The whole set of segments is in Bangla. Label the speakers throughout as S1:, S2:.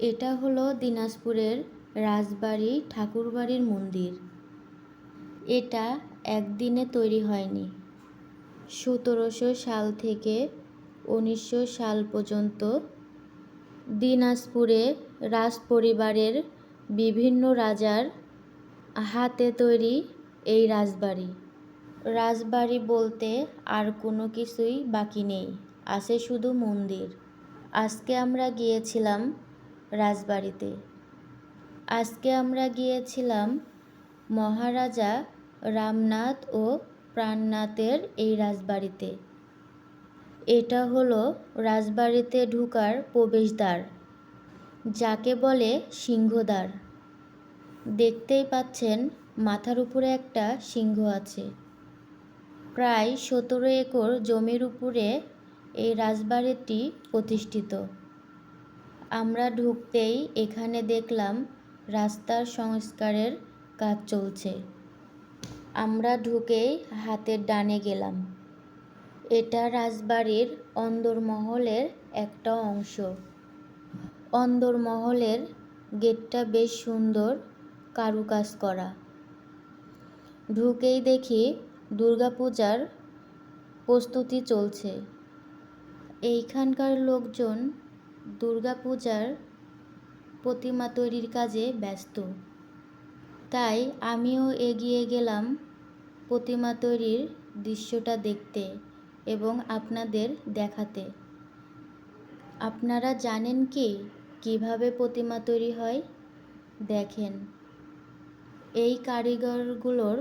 S1: এটা হলো দিনাজপুরের রাজবাড়ি ঠাকুরবাড়ির মন্দির। এটা একদিনে তৈরি হয়নি। ১৭০০ সাল থেকে ১৯০০ সাল পর্যন্ত দিনাজপুরে রাজপরিবারের বিভিন্ন রাজার হাতে তৈরি এই রাজবাড়ি। রাজবাড়ি বলতে আর কোনো কিছুই বাকি নেই, আছে শুধু মন্দির। আজকে আমরা গিয়েছিলাম রাজবাড়িতে। আজকে আমরা গিয়েছিলাম মহারাজা রামনাথ ও প্রাণনাথের এই রাজবাড়িতে। এটা হলো রাজবাড়িতে ঢোকার প্রবেশদ্বার, যাকে বলে সিংহদ্বার। দেখতেই পাচ্ছেন মাথার উপরে একটা সিংহ আছে। প্রায় ১৭ একর জমির উপরে এই রাজবাড়িটি প্রতিষ্ঠিত। আমরা ঢুকতেই এখানে দেখলাম রাস্তার সংস্কারের কাজ চলছে। আমরা ঢুকেই হাতের ডানে গেলাম। এটা রাজবাড়ির অন্দরমহলের একটা অংশ। অন্দরমহলের গেটটা বেশ সুন্দর কারুকাজ করা। ঢুকেই দেখি দুর্গাপূজার প্রস্তুতি চলছে। এইখানকার লোকজন দুর্গাপূজার প্রতিমা তৈরির কাজে ব্যস্ত। তাই আমিও এগিয়ে গেলাম প্রতিমা তৈরির দৃশ্যটা দেখতে এবং আপনাদের দেখাতে। আপনারা জানেন কি কিভাবে প্রতিমা তৈরি হয়? দেখেন, এই কারিগরগুলোর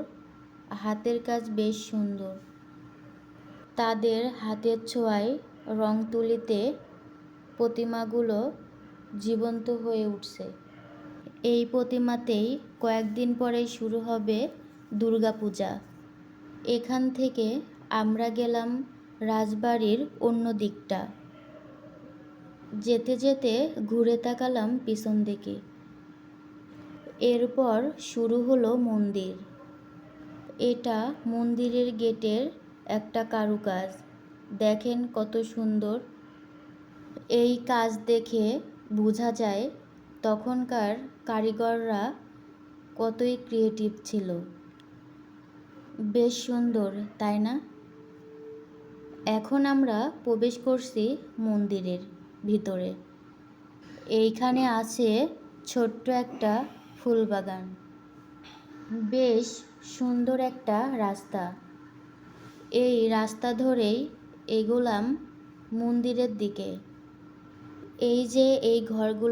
S1: হাতের কাজ বেশ সুন্দর। তাদের হাতের ছোঁয়ায় রং তুলিতে প্রতিমাগুলো জীবন্ত হয়ে উঠছে। এই প্রতিমাতেই কয়েকদিন পরেই শুরু হবে দুর্গাপূজা। এখান থেকে আমরা গেলাম রাজবাড়ির অন্য দিকটা। যেতে যেতে ঘুরে তাকালাম পিছন দিকে। এরপর শুরু হলো মন্দির। এটা মন্দিরের গেটের একটা কারুকাজ। দেখেন কত সুন্দর। এই কাজ দেখে বোঝা যায় তখনকার কারিগররা কতই ক্রিয়েটিভ ছিল। বেশ সুন্দর, তাই না? এখন আমরা প্রবেশ করছি মন্দিরের ভিতরে। এইখানে আছে ছোট্ট একটা ফুলবাগান। বেশ সুন্দর একটা রাস্তা। এই রাস্তা ধরেই এগোলাম মন্দিরের দিকে। এই যে এই ঘরগুলো